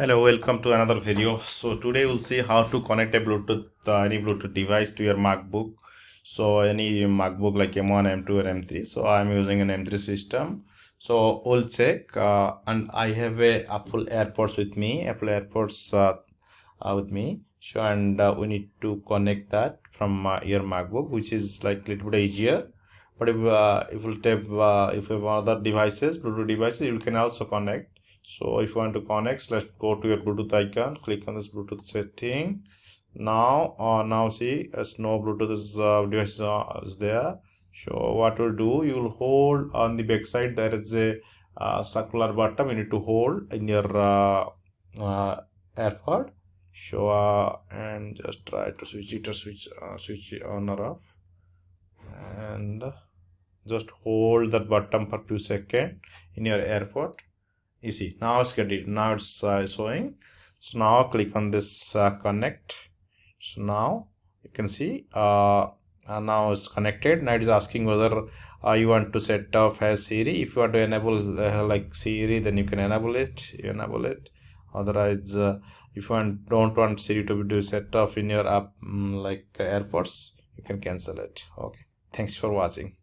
Hello, welcome to another video. So today we'll see how to connect a Bluetooth any Bluetooth device to your MacBook. So any MacBook like M1, M2 or M3. So I'm using an M3 system. So we'll check and I have a Apple AirPods with me. Apple AirPods with me. So and we need to connect that from your MacBook, which is like a little bit easier. But if you have other devices, Bluetooth devices, you can also connect. So if you want to connect, let's go to your Bluetooth icon, click on this Bluetooth setting. Now see as no Bluetooth device is there. So what we'll do, you will hold on the back side. There is a circular button. You need to hold in your AirPod. So and just try to switch it on or off, and just hold that button for 2 seconds in your AirPod. You see now it's getting, now it's showing. So now click on this connect. So now you can see now it's connected. Now it is asking whether you want to set off as Siri. If you want to enable like Siri, then you can enable it. You enable it. Otherwise if you don't want Siri to do set off in your app like AirPods, you can cancel it. Okay, thanks for watching.